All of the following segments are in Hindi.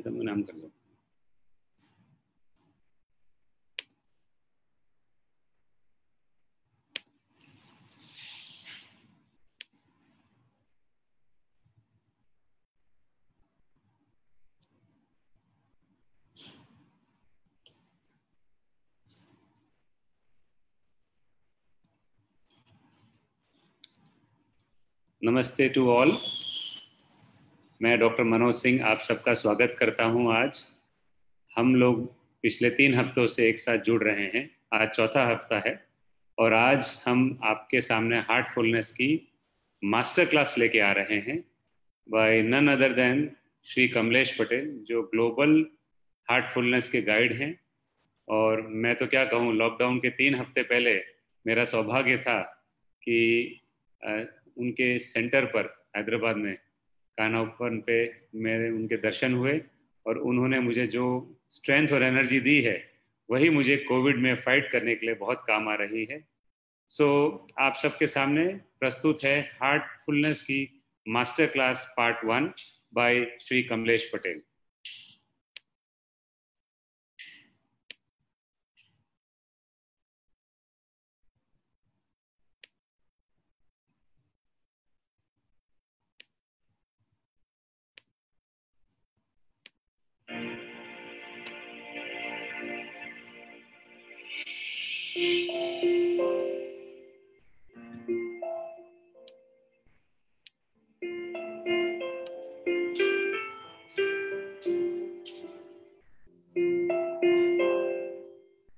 थे तो मैं नाम कर दूँ। नमस्ते टू ऑल। मैं डॉक्टर मनोज सिंह आप सबका स्वागत करता हूं। आज हम लोग पिछले 3 हफ्तों से एक साथ जुड़ रहे हैं। आज चौथा हफ्ता है और आज हम आपके सामने हार्टफुलनेस की मास्टर क्लास लेके आ रहे हैं by none other than Shri Kamlesh Patel, जो ग्लोबल हार्टफुलनेस के गाइड हैं। और मैं तो क्या कहूँ, लॉकडाउन के 3 हफ्ते पहले मेरा सौभाग्य था कि उनके सेंटर पर हैदराबाद में कानापन पे मेरे उनके दर्शन हुए और उन्होंने मुझे जो स्ट्रेंथ और एनर्जी दी है वही मुझे कोविड में फाइट करने के लिए बहुत काम आ रही है। सो आप सबके सामने प्रस्तुत है हार्टफुलनेस की master class part 1 by Shri Kamlesh Patel.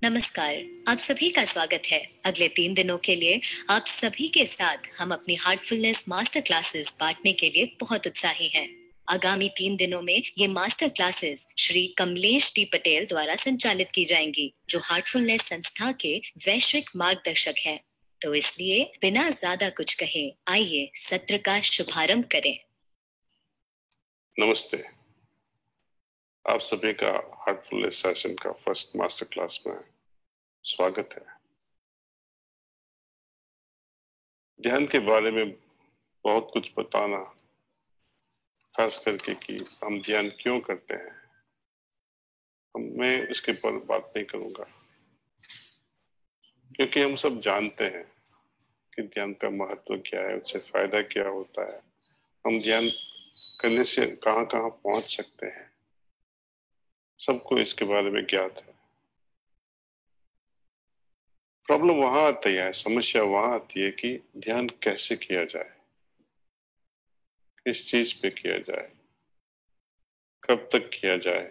नमस्कार, आप सभी का स्वागत है। अगले 3 दिनों के लिए आप सभी के साथ हम अपनी हार्टफुलनेस मास्टर क्लासेस बांटने के लिए बहुत उत्साही हैं। आगामी 3 दिनों में ये master classes Shri Kamlesh D Patel द्वारा संचालित की जाएंगी, जो हार्टफुलनेस संस्था के वैश्विक मार्गदर्शक हैं। तो इसलिए बिना ज्यादा कुछ कहे आइए सत्र का शुभारंभ करें। नमस्ते, आप सभी का हार्टफुलनेस सेशन का फर्स्ट मास्टर क्लास में स्वागत है। ध्यान के बारे में बहुत कुछ बताना, खास करके कि हम ध्यान क्यों करते हैं, मैं इसके पर बात नहीं करूंगा, क्योंकि हम सब जानते हैं कि ध्यान का महत्व क्या है, उससे फायदा क्या होता है, हम ध्यान करने से कहाँ कहाँ पहुंच सकते हैं, सबको इसके बारे में ज्ञात है। प्रॉब्लम वहां आती है, समस्या वहां आती है कि ध्यान कैसे किया जाए, किस चीज पे किया जाए, कब तक किया जाए।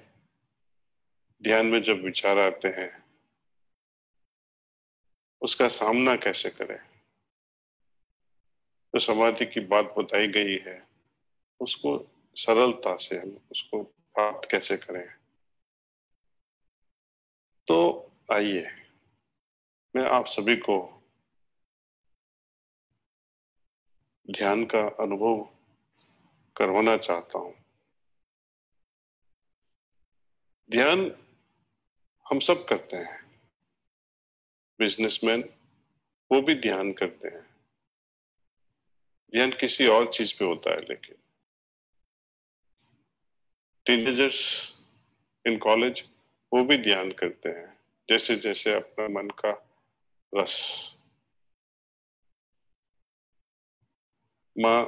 ध्यान में जब विचार आते हैं उसका सामना कैसे करें। तो समाधि की बात बताई गई है, उसको सरलता से हम उसको प्राप्त कैसे करें। तो आइए मैं आप सभी को ध्यान का अनुभव करवाना चाहता हूं। ध्यान हम सब करते हैं, बिजनेसमैन वो भी ध्यान करते हैं। ध्यान किसी और चीज पे होता है, लेकिन टीनेजर्स इन कॉलेज वो भी ध्यान करते हैं, जैसे जैसे अपना मन का रस। माँ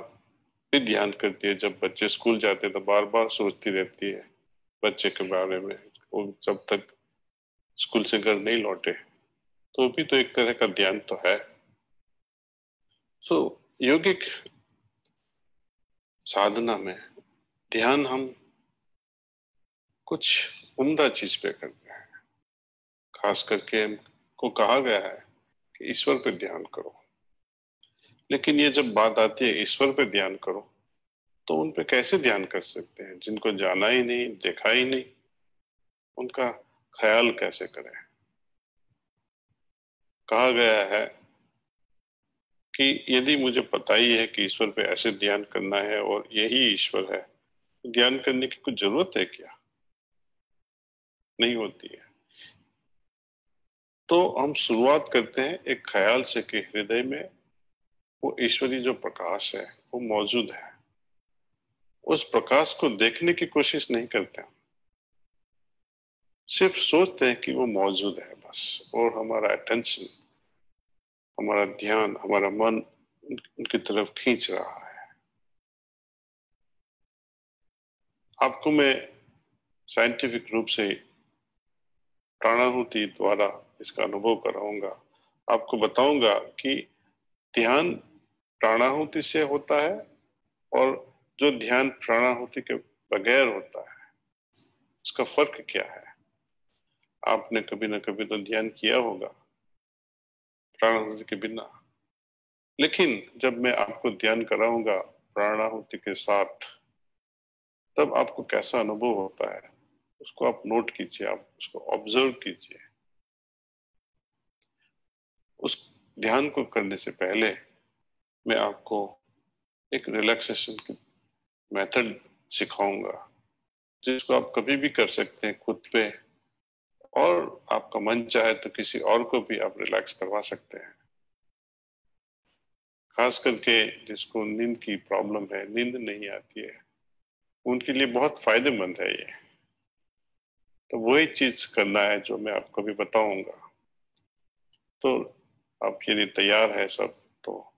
भी ध्यान करती है, जब बच्चे स्कूल जाते हैं तो बार बार सोचती रहती है बच्चे के बारे में, वो जब तक स्कूल से घर नहीं लौटे। तो भी तो एक तरह का ध्यान तो है। योगिक साधना में ध्यान हम कुछ उम्दा चीज पे करते हैं। खास करके हमको कहा गया है कि ईश्वर पे ध्यान करो, लेकिन ये जब बात आती है ईश्वर पे ध्यान करो, तो उन पे कैसे ध्यान कर सकते हैं जिनको जाना ही नहीं, देखा ही नहीं, उनका ख्याल कैसे करें। कहा गया है कि यदि मुझे पता ही है कि ईश्वर पे ऐसे ध्यान करना है और यही ईश्वर है, तो ध्यान करने की कुछ जरूरत है क्या? नहीं होती है। तो हम शुरुआत करते हैं एक ख्याल से कि हृदय में वो ईश्वरी जो प्रकाश है वो मौजूद है। उस प्रकाश को देखने की कोशिश नहीं करते हैं, सिर्फ सोचते हैं कि वो मौजूद है बस, और हमारा अटेंशन, हमारा ध्यान, हमारा मन उनकी तरफ खींच रहा है। आपको मैं साइंटिफिक रूप से प्राणाहुति द्वारा इसका अनुभव कराऊंगा। आपको बताऊंगा कि ध्यान प्राणाहुति से होता है और जो ध्यान प्राणाहुति के बगैर होता है उसका फर्क क्या है। आपने कभी ना कभी तो ध्यान किया होगा प्राणाहुति के बिना, लेकिन जब मैं आपको ध्यान कराऊंगा प्राणाहुति के साथ, तब आपको कैसा अनुभव होता है उसको आप नोट कीजिए, आप उसको ऑब्जर्व कीजिए। उस ध्यान को करने से पहले मैं आपको एक रिलैक्सेशन की मेथड सिखाऊंगा, जिसको आप कभी भी कर सकते हैं खुद पे, और आपका मन चाहे तो किसी और को भी आप रिलैक्स करवा सकते हैं। खास करके जिसको नींद की प्रॉब्लम है, नींद नहीं आती है, उनके लिए बहुत फायदेमंद है ये। तो वही चीज करना है जो मैं आपको भी बताऊंगा। तो आप यदि तैयार है सब, तो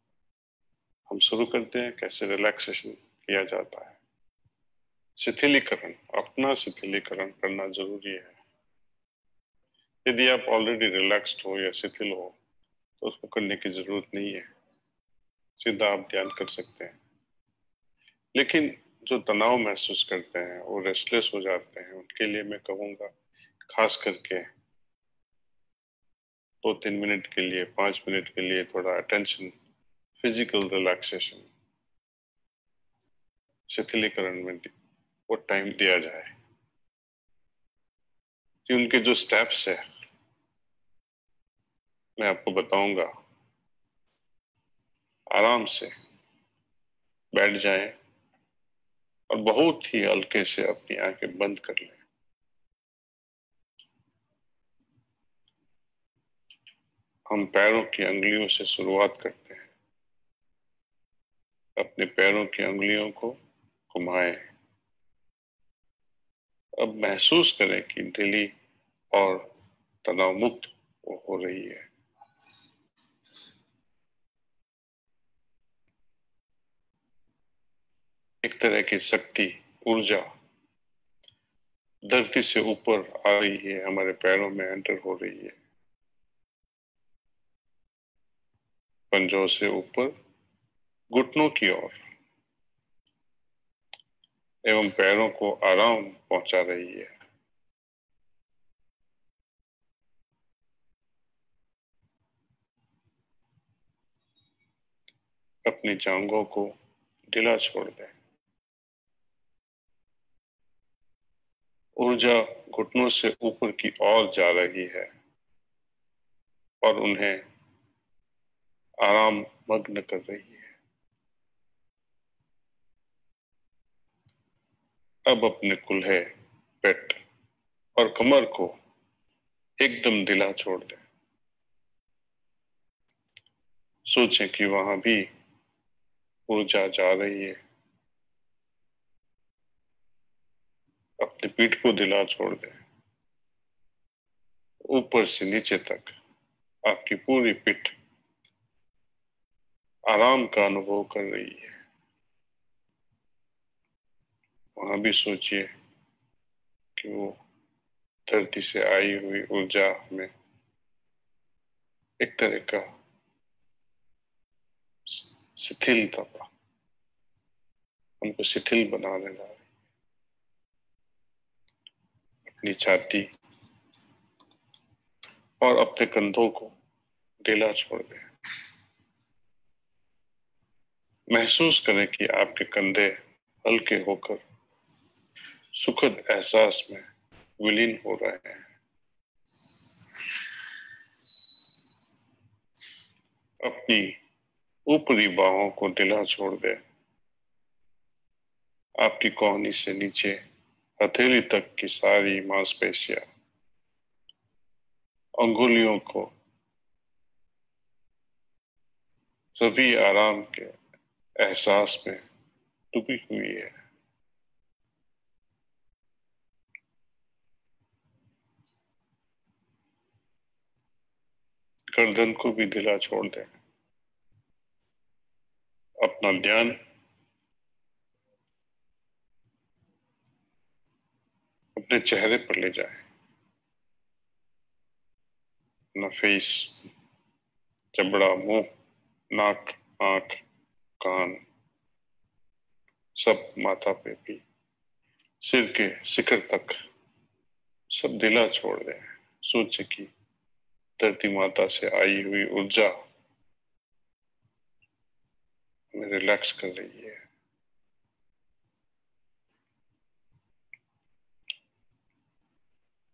हम शुरू करते हैं कैसे रिलैक्सेशन किया जाता है। शिथिलीकरण, अपना शिथिलीकरण करना जरूरी है। यदि आप ऑलरेडी रिलैक्स्ड हो या शिथिल हो तो उसको करने की जरूरत नहीं है, सीधा आप ध्यान कर सकते हैं। लेकिन जो तनाव महसूस करते हैं, वो रेस्टलेस हो जाते हैं, उनके लिए मैं कहूँगा खास करके 2-3 मिनट के लिए, 5 मिनट के लिए थोड़ा अटेंशन, फिजिकल रिलैक्सेशन, शिथिलीकरण में वो टाइम दिया जाए। कि उनके जो स्टेप्स है मैं आपको बताऊंगा। आराम से बैठ जाएं और बहुत ही हल्के से अपनी आंखें बंद कर लें। हम पैरों की अंगुलियों से शुरुआत करते हैं। अपने पैरों की अंगुलियों को घुमाएं। अब महसूस करें कि ढीली और तनाव मुक्त वो हो रही है। एक तरह की शक्ति, ऊर्जा धरती से ऊपर आ रही है, हमारे पैरों में एंटर हो रही है। पंजों से ऊपर घुटनों की ओर, एवं पैरों को आराम पहुंचा रही है। अपनी जांघों को ढीला छोड़ दें। ऊर्जा घुटनों से ऊपर की ओर जा रही है और उन्हें आराम मग्न कर रही है। अब अपने कूल्हे, पेट और कमर को एकदम ढीला छोड़ दें। सोचें कि वहां भी ऊर्जा जा रही है। अपनी पीठ को ढीला छोड़ दें। ऊपर से नीचे तक आपकी पूरी पीठ आराम का अनुभव कर रही है। वहां भी सोचिए कि वो धरती से आई हुई ऊर्जा में एक तरह का शिथिलता, हमको शिथिल बना देना है। अपनी छाती और अपने कंधों को ढीला छोड़ दें। महसूस करें कि आपके कंधे हल्के होकर सुखद एहसास में विलीन हो रहे हैं। अपनी ऊपरी बाहों को ढीला छोड़ दें। आपकी कोहनी से नीचे हथेली तक की सारी मांसपेशियां अंगुलियों को सभी आराम के एहसास में डूबी हुई है। गर्दन को भी ढीला छोड़ दें। अपना ध्यान अपने चेहरे पर ले जाएं। अपना फेस, जबड़ा, मुंह, नाक, आंख, कान, सब माथा पे भी, सिर के शिखर तक सब ढीला छोड़ दें। सोचे कि धरती माता से आई हुई ऊर्जा हमें रिलैक्स कर रही है।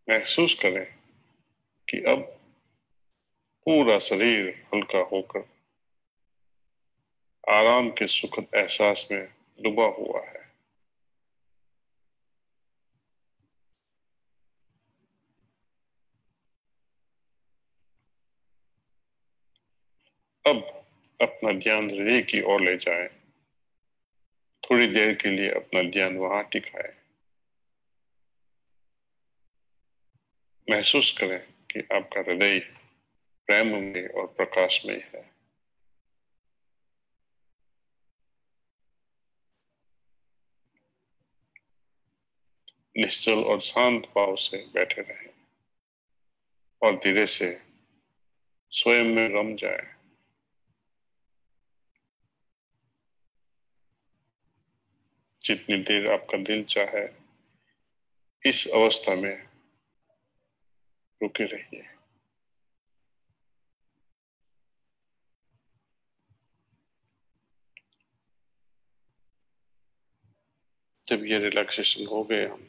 महसूस करें कि अब पूरा शरीर हल्का होकर आराम के सुखद एहसास में डूबा हुआ है। अब अपना ध्यान हृदय की ओर ले जाएं। थोड़ी देर के लिए अपना ध्यान वहां टिकाएं। महसूस करें कि आपका हृदय प्रेम में और प्रकाश में है। निश्चल और शांत भाव से बैठे रहें और धीरे से स्वयं में रम जाएं। जितनी देर आपका दिल चाहे इस अवस्था में रुके रहिए। जब ये रिलैक्सेशन हो गए, हम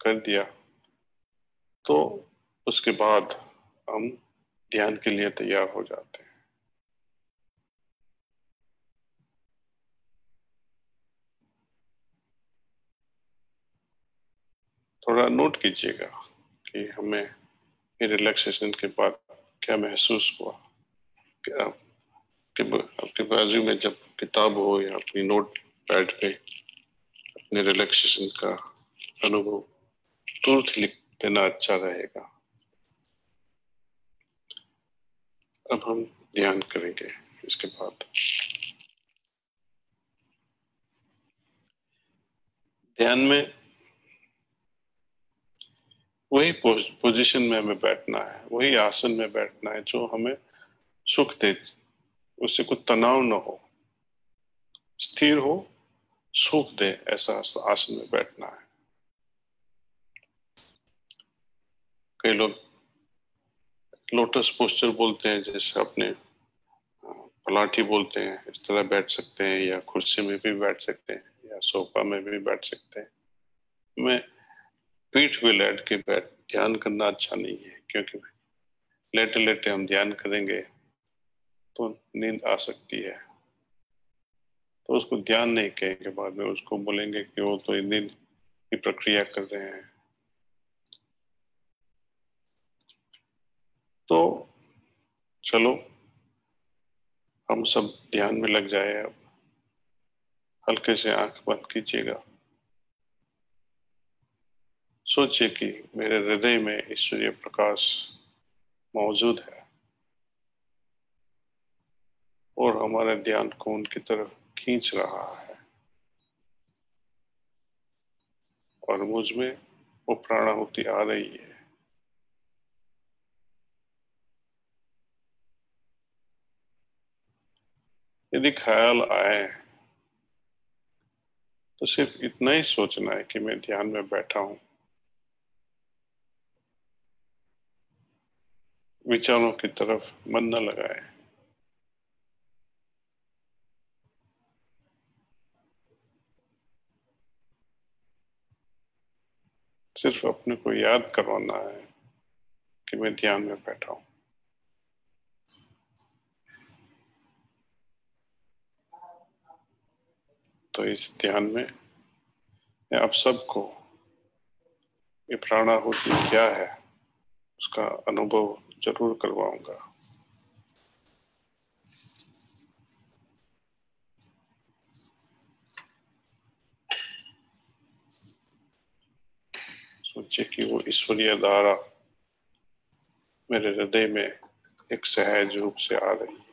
कर दिया, तो उसके बाद हम ध्यान के लिए तैयार हो जाते हैं। थोड़ा नोट कीजिएगा कि हमें ये रिलैक्सेशन के बाद क्या महसूस हुआ। क्या आपके बाजू में जब किताब हो या अपनी नोट पैड पे अपने रिलैक्सेशन का अनुभव तुरंत लिख देना अच्छा रहेगा। अब हम ध्यान करेंगे इसके बाद। ध्यान में वही पोजीशन में हमें बैठना है, वही आसन में बैठना है जो हमें सुख दे, उससे कुछ तनाव न हो, स्थिर हो, सुख दे, ऐसा आसन में बैठना है। कई लोग लोटस पोस्चर बोलते हैं, जैसे अपने पलाठी बोलते हैं, इस तरह बैठ सकते हैं, या कुर्सी में भी बैठ सकते हैं, या सोफा में भी बैठ सकते हैं। हमें पीठ पे लेट के बैठ ध्यान करना अच्छा नहीं है, क्योंकि लेटे लेटे हम ध्यान करेंगे तो नींद आ सकती है। तो उसको ध्यान नहीं कहेंगे, बाद में उसको बोलेंगे कि वो तो नींद की प्रक्रिया कर रहे हैं। तो चलो हम सब ध्यान में लग जाए। अब हल्के से आंख बंद कीजिएगा। सोचिए कि मेरे हृदय में ईश्वरीय प्रकाश मौजूद है और हमारे ध्यान को उनकी तरफ खींच रहा है, और मुझ में वो प्राणाहुति आ रही है। यदि ख्याल आए तो सिर्फ इतना ही सोचना है कि मैं ध्यान में बैठा हूं। विचारों की तरफ मन न लगाए। सिर्फ अपने को याद करवाना है कि मैं ध्यान में बैठा हूं। तो इस ध्यान में मैं आप सबको ये प्राणाहुति क्या है उसका अनुभव जरूर करवाऊंगा। सोचिए कि वो ईश्वरीय धारा मेरे हृदय में एक सहज रूप से आ रही है।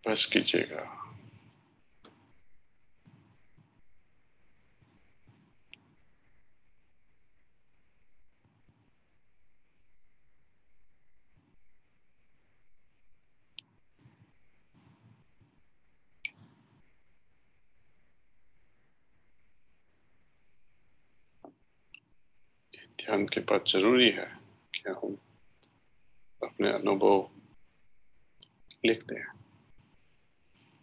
बस कीजिएगा। ध्यान के बाद जरूरी है कि हम अपने अनुभव लिखते हैं।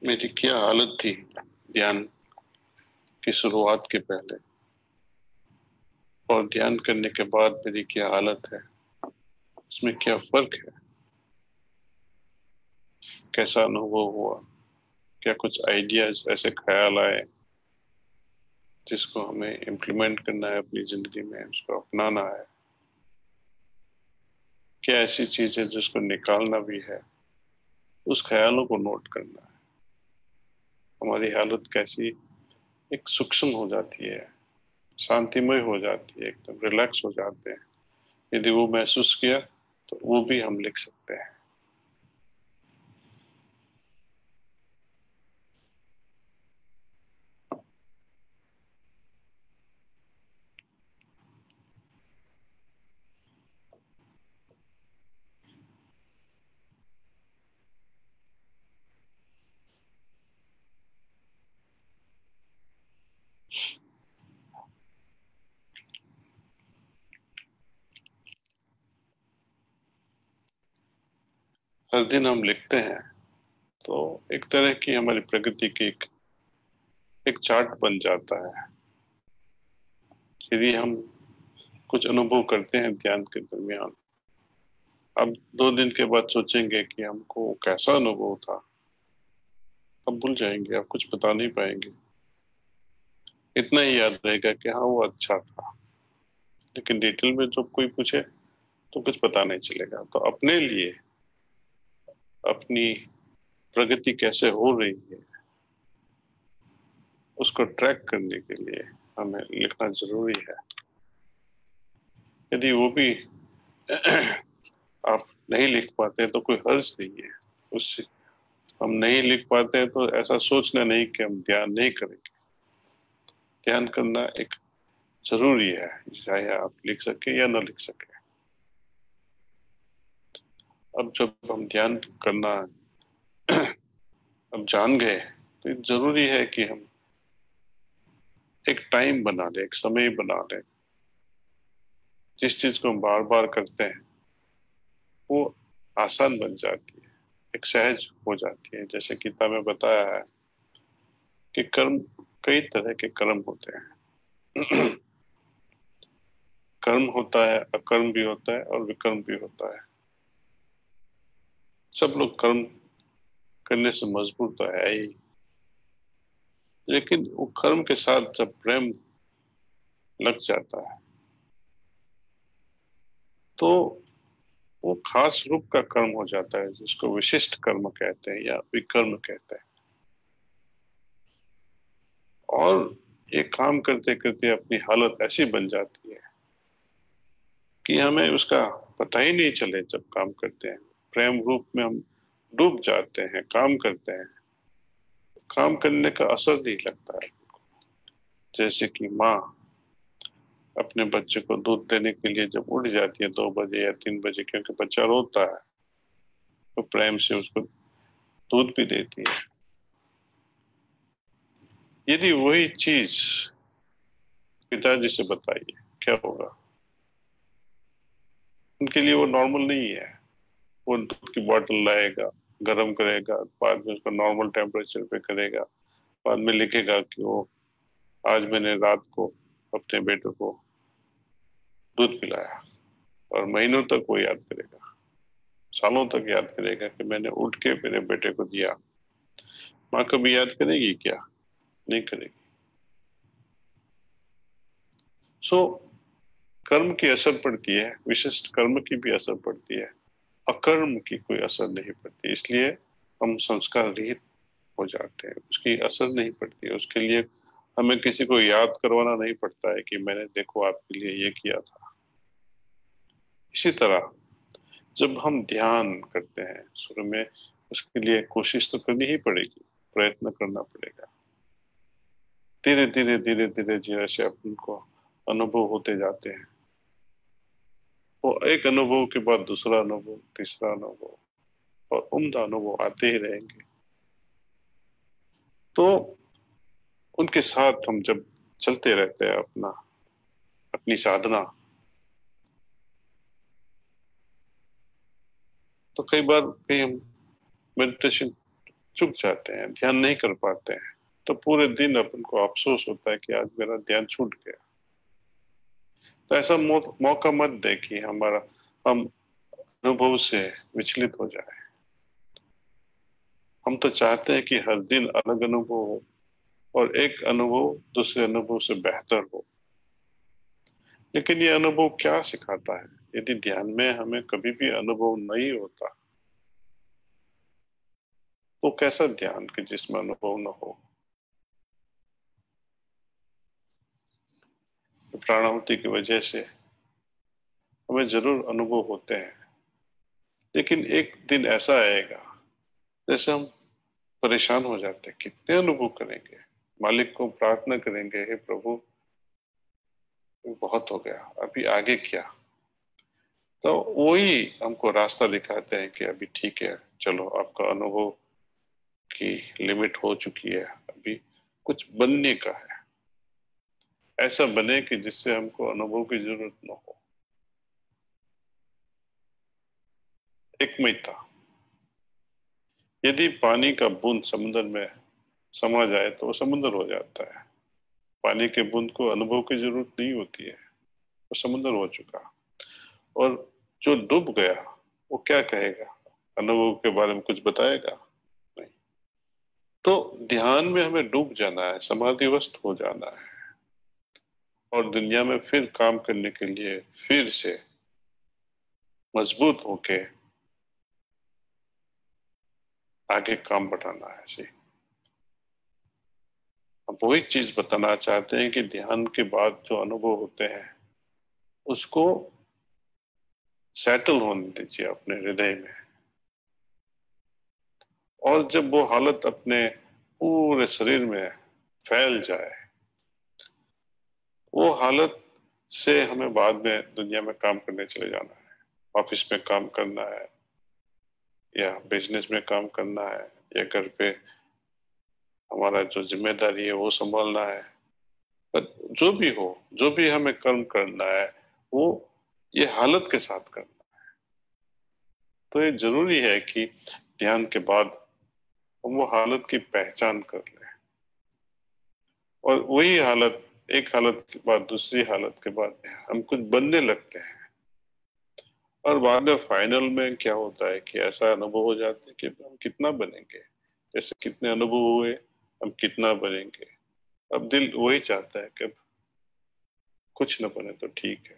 मेरी क्या हालत थी ध्यान की शुरुआत के पहले, और ध्यान करने के बाद मेरी क्या हालत है, उसमें क्या फर्क है, कैसा अनुभव हुआ, क्या कुछ आइडियाज, ऐसे ख्याल आए जिसको हमें इम्प्लीमेंट करना है अपनी जिंदगी में, उसको अपनाना है, क्या ऐसी चीज है जिसको निकालना भी है, उस ख्यालों को नोट करना है। हमारी हालत कैसी एक सूक्ष्म हो जाती है, शांतिमय हो जाती है, एकदम रिलैक्स हो जाते हैं। यदि वो महसूस किया तो वो भी हम लिख सकते हैं। हर दिन हम लिखते हैं तो एक तरह की हमारी प्रगति की एक चार्ट बन जाता है। यदि हम कुछ अनुभव करते हैं ध्यान के दरमियान, अब 2 दिन के बाद सोचेंगे कि हमको कैसा अनुभव था, अब भूल जाएंगे, अब कुछ बता नहीं पाएंगे। इतना ही याद रहेगा कि हाँ वो अच्छा था, लेकिन डिटेल में जब कोई पूछे तो कुछ पता नहीं चलेगा। तो अपने लिए अपनी प्रगति कैसे हो रही है उसको ट्रैक करने के लिए हमें लिखना जरूरी है। यदि वो भी आप नहीं लिख पाते तो कोई हर्ज नहीं है उससे। हम नहीं लिख पाते हैं तो ऐसा सोचना नहीं कि हम ध्यान नहीं करेंगे। ध्यान करना एक जरूरी है, चाहे आप लिख सके या ना लिख सके। अब जब हम ध्यान करना अब जान गए तो ये जरूरी है कि हम एक टाइम बना लें, एक समय बना लें। जिस चीज को हम बार बार करते हैं वो आसान बन जाती है, एक सहज हो जाती है। जैसे गीता में बताया है कि कर्म, कई तरह के कर्म होते हैं। कर्म होता है, अकर्म भी होता है और विकर्म भी होता है। सब लोग कर्म करने से मजबूर तो है ही, लेकिन वो कर्म के साथ जब प्रेम लग जाता है तो वो खास रूप का कर्म हो जाता है, जिसको विशिष्ट कर्म कहते हैं या विकर्म कहते हैं। और ये काम करते करते अपनी हालत ऐसी बन जाती है कि हमें उसका पता ही नहीं चले। जब काम करते हैं प्रेम रूप में हम डूब जाते हैं, काम करते हैं, काम करने का असर नहीं लगता है। जैसे कि माँ अपने बच्चे को दूध देने के लिए जब उठ जाती है 2 बजे या 3 बजे, क्योंकि बच्चा रोता है, तो प्रेम से उसको दूध भी देती है। यदि वही चीज पिताजी से बताइए क्या होगा? उनके लिए वो नॉर्मल नहीं है। वो दूध की बोतल लाएगा, गर्म करेगा, बाद में उसको नॉर्मल टेम्परेचर पे करेगा, बाद में लिखेगा कि वो आज मैंने रात को अपने बेटे को दूध पिलाया। और महीनों तक वो याद करेगा, सालों तक याद करेगा कि मैंने उठ के मेरे बेटे को दिया। माँ कभी याद करेगी क्या? नहीं करेगी। सो कर्म की असर पड़ती है, विशिष्ट कर्म की भी असर पड़ती है, अकर्म की कोई असर नहीं पड़ती। इसलिए हम संस्कार रहित हो जाते हैं, उसकी असर नहीं पड़ती है। उसके लिए हमें किसी को याद करवाना नहीं पड़ता है कि मैंने देखो आपके लिए ये किया था। इसी तरह जब हम ध्यान करते हैं शुरू में, उसके लिए कोशिश तो करनी ही पड़ेगी, प्रयत्न करना पड़ेगा। धीरे धीरे धीरे धीरे जैसे अपन को अनुभव होते जाते हैं, वो एक अनुभव के बाद दूसरा अनुभव, तीसरा अनुभव और उम्दा अनुभव आते ही रहेंगे। तो उनके साथ हम जब चलते रहते हैं अपना अपनी साधना, तो कई बार कहीं हम मेडिटेशन चुक जाते हैं, ध्यान नहीं कर पाते हैं, तो पूरे दिन अपन को अफसोस होता है कि आज मेरा ध्यान छूट गया। तो ऐसा मौका मत दे कि हम अनुभव से विचलित हो जाए। हम तो चाहते हैं कि हर दिन अलग अनुभव हो और एक अनुभव दूसरे अनुभव से बेहतर हो। लेकिन ये अनुभव क्या सिखाता है? यदि ध्यान में हमें कभी भी अनुभव नहीं होता तो कैसा ध्यान कि जिसमें अनुभव न हो? प्राणाहुति की वजह से हमें जरूर अनुभव होते हैं, लेकिन एक दिन ऐसा आएगा जैसे हम परेशान हो जाते हैं, कितने अनुभव करेंगे। मालिक को प्रार्थना करेंगे, हे प्रभु बहुत हो गया, अभी आगे क्या? तो वही हमको रास्ता दिखाते हैं कि अभी ठीक है, चलो आपका अनुभव की लिमिट हो चुकी है, अभी कुछ बनने का है। ऐसा बने कि जिससे हमको अनुभव की जरूरत न हो। एकमयता। यदि पानी का बूंद समुद्र में समा जाए तो वो समुद्र हो जाता है। पानी के बूंद को अनुभव की जरूरत नहीं होती है, वो समुद्र हो चुका। और जो डूब गया वो क्या कहेगा? अनुभव के बारे में कुछ बताएगा? नहीं। तो ध्यान में हमें डूब जाना है, समाधिवस्थ हो जाना है और दुनिया में फिर काम करने के लिए फिर से मजबूत होके आगे काम बढ़ाना है। जी, अब वही चीज बताना चाहते हैं कि ध्यान के बाद जो अनुभव होते हैं उसको सेटल होने दीजिए अपने हृदय में। और जब वो हालत अपने पूरे शरीर में फैल जाए, वो हालत से हमें बाद में दुनिया में काम करने चले जाना है। ऑफिस में काम करना है या बिजनेस में काम करना है या घर पे हमारा जो जिम्मेदारी है वो संभालना है। पर जो भी हो, जो भी हमें कर्म करना है वो ये हालत के साथ करना। तो ये जरूरी है कि ध्यान के बाद हम वो हालत की पहचान कर लें और वही हालत, एक हालत के बाद दूसरी हालत के बाद हम कुछ बनने लगते हैं। और बाद में फाइनल में क्या होता है कि ऐसा अनुभव हो जाता है कि हम कितना बनेंगे, जैसे कितने अनुभव हुए हम कितना बनेंगे। अब दिल वही चाहता है कि अब कुछ न बने तो ठीक है,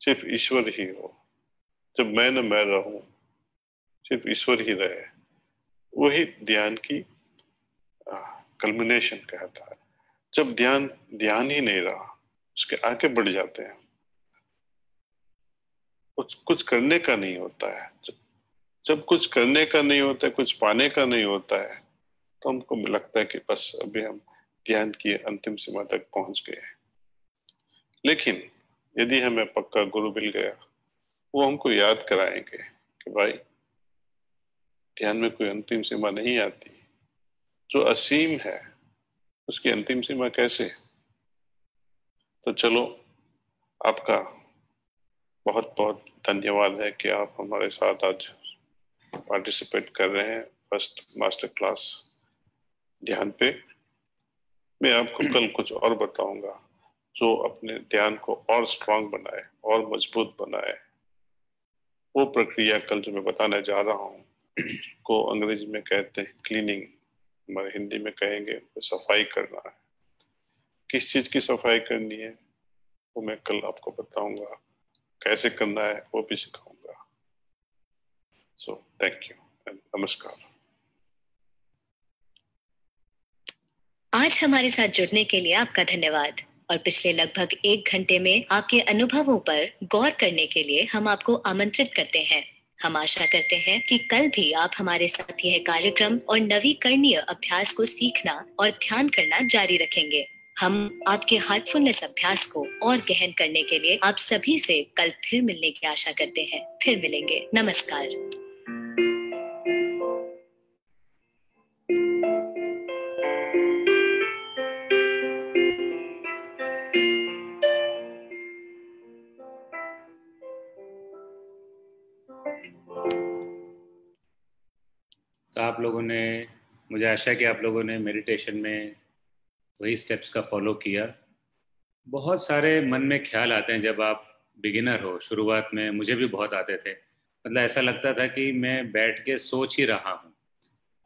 सिर्फ ईश्वर ही हो। जब मैं न मैं रहूं, सिर्फ ईश्वर ही रहे। वही ध्यान की कल्मिनेशन कहता है। जब ध्यान ध्यान ही नहीं रहा, उसके आगे बढ़ जाते हैं। कुछ कुछ करने का नहीं होता है। जब कुछ करने का नहीं होता है, कुछ पाने का नहीं होता है, तो हमको लगता है कि बस अभी हम ध्यान की अंतिम सीमा तक पहुंच गए हैं। लेकिन यदि हमें पक्का गुरु मिल गया, वो हमको याद कराएंगे कि भाई ध्यान में कोई अंतिम सीमा नहीं आती। जो असीम है उसकी अंतिम सीमा कैसे? तो चलो, आपका बहुत बहुत धन्यवाद है कि आप हमारे साथ आज पार्टिसिपेट कर रहे हैं फर्स्ट मास्टर क्लास ध्यान पे। मैं आपको कल कुछ और बताऊंगा जो अपने ध्यान को और स्ट्रांग बनाए और मजबूत बनाए। वो प्रक्रिया कल जो मैं बताने जा रहा हूँ को अंग्रेजी में कहते हैं क्लीनिंग, हमारे हिंदी में कहेंगे तो सफाई करना है। किस चीज की सफाई करनी है वो मैं कल आपको बताऊंगा, कैसे करना है वो भी सिखाऊंगा। सो थैंक यू एंड नमस्कार। आज हमारे साथ जुड़ने के लिए आपका धन्यवाद और पिछले लगभग 1 घंटे में आपके अनुभवों पर गौर करने के लिए हम आपको आमंत्रित करते हैं। हम आशा करते हैं कि कल भी आप हमारे साथ यह कार्यक्रम और नवीकरणीय अभ्यास को सीखना और ध्यान करना जारी रखेंगे। हम आपके हार्टफुलनेस अभ्यास को और गहन करने के लिए आप सभी से कल फिर मिलने की आशा करते हैं। फिर मिलेंगे। नमस्कार। आप लोगों ने, मुझे आशा है कि आप लोगों ने मेडिटेशन में वही स्टेप्स का फॉलो किया। बहुत सारे मन में ख्याल आते हैं जब आप बिगिनर हो। शुरुआत में मुझे भी बहुत आते थे, मतलब ऐसा लगता था कि मैं बैठ के सोच ही रहा हूँ।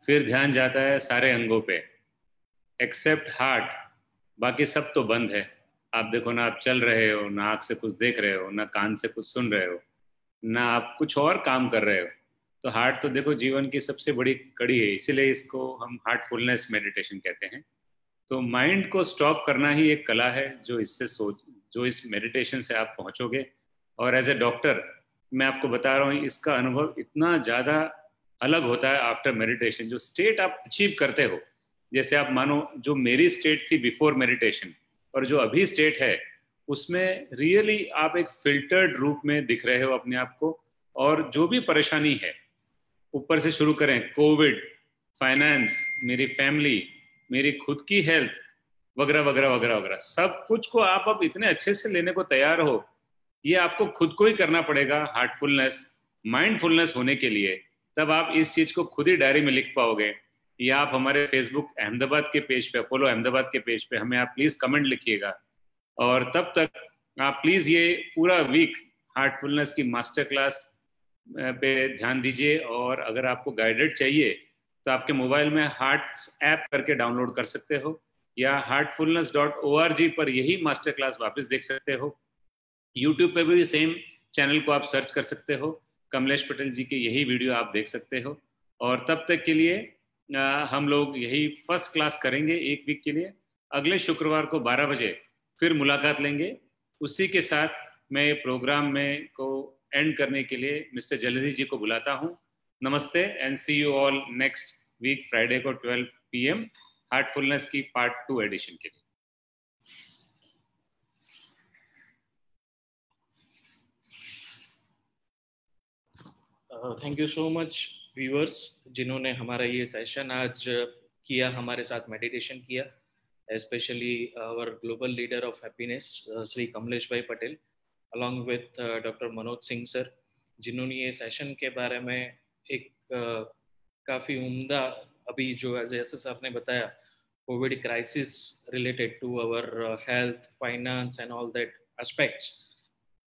फिर ध्यान जाता है सारे अंगों पे एक्सेप्ट हार्ट, बाकी सब तो बंद है। आप देखो ना, आप चल रहे हो, ना आँख से कुछ देख रहे हो, ना कान से कुछ सुन रहे हो, ना आप कुछ और काम कर रहे हो। तो हार्ट तो देखो जीवन की सबसे बड़ी कड़ी है, इसीलिए इसको हम हार्टफुलनेस मेडिटेशन कहते हैं। तो माइंड को स्टॉप करना ही एक कला है जो इस मेडिटेशन से आप पहुंचोगे। और एज ए डॉक्टर मैं आपको बता रहा हूँ, इसका अनुभव इतना ज़्यादा अलग होता है आफ्टर मेडिटेशन। जो स्टेट आप अचीव करते हो, जैसे आप मानो जो मेरी स्टेट थी बिफोर मेडिटेशन और जो अभी स्टेट है, उसमें रियली आप एक फिल्टर्ड रूप में दिख रहे हो अपने आप को। और जो भी परेशानी है, ऊपर से शुरू करें, कोविड, फाइनेंस, मेरी फैमिली, मेरी खुद की हेल्थ वगैरह वगैरह वगैरह वगैरह, सब कुछ को आप अब इतने अच्छे से लेने को तैयार हो। ये आपको खुद को ही करना पड़ेगा हार्टफुलनेस, माइंडफुलनेस होने के लिए। तब आप इस चीज़ को खुद ही डायरी में लिख पाओगे, या आप हमारे फेसबुक अहमदाबाद के पेज पे, अपोलो अहमदाबाद के पेज पे हमें आप प्लीज़ कमेंट लिखिएगा। और तब तक आप प्लीज़ ये पूरा वीक हार्टफुलनेस की मास्टर क्लास पे ध्यान दीजिए। और अगर आपको गाइडेड चाहिए तो आपके मोबाइल में हार्ट ऐप करके डाउनलोड कर सकते हो, या heartfulness.org पर यही मास्टर क्लास वापस देख सकते हो। यूट्यूब पे भी सेम चैनल को आप सर्च कर सकते हो, कमलेश पटेल जी के यही वीडियो आप देख सकते हो। और तब तक के लिए हम लोग यही फर्स्ट क्लास करेंगे एक वीक के लिए। अगले शुक्रवार को 12 बजे फिर मुलाकात लेंगे। उसी के साथ मैं प्रोग्राम में को एंड करने के लिए मिस्टर जलधी जी को बुलाता हूँ। नमस्ते and see you all next week Friday को 12 PM हार्टफुलनेस की पार्ट 2 एडिशन के लिए। Thank you so much viewers, जिन्होंने हमारा ये सेशन आज किया, हमारे साथ मेडिटेशन किया। Specially our global leader of happiness Shri Kamlesh bhai Patel along with doctor Manoj Singh sir, जिन्होंने ये सेशन के बारे में एक काफ़ी उम्दा, अभी जो जैसे आपने बताया covid crisis related to our health, finance and all that aspects,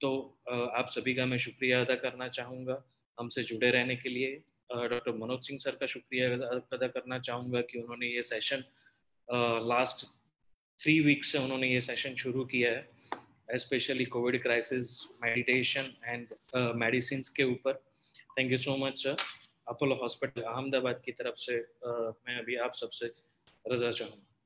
तो आप सभी का मैं शुक्रिया अदा करना चाहूँगा हमसे जुड़े रहने के लिए। डॉक्टर मनोज सिंह सर का शुक्रिया अदा करना चाहूँगा कि उन्होंने ये सेशन लास्ट 3 वीक्स से उन्होंने ये सेशन शुरू किया है, specially Covid crisis, meditation and medicine के ऊपर। Thank you so much sir. Apollo hospital Ahmedabad की तरफ से मैं अभी आप सबसे रजा चाहूँगा।